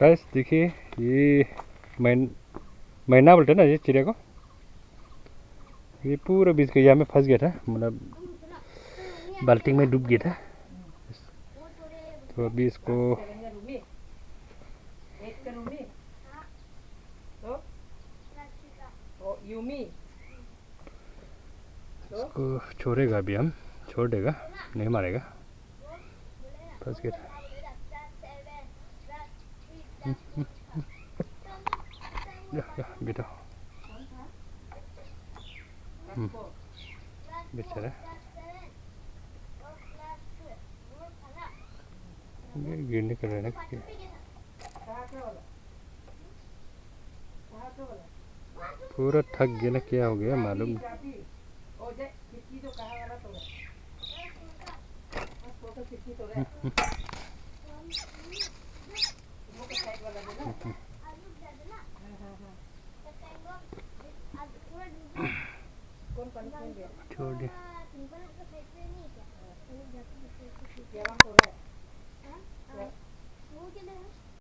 Guys देखिए ये मैना बोलते हैं ना ये चिड़िया को। ये पूरा बीच गैया में फंस गया था, मतलब बाल्टी में डूब गया था। तो अभी इसको छोड़ेगा, अभी हम छोड़ देगा, नहीं मारेगा, फंस गया था। बेटा बेचारा गिरने कर रहा है ना, पूरा थक गया ना, क्या हो गया मालूम। छोड़ दिया।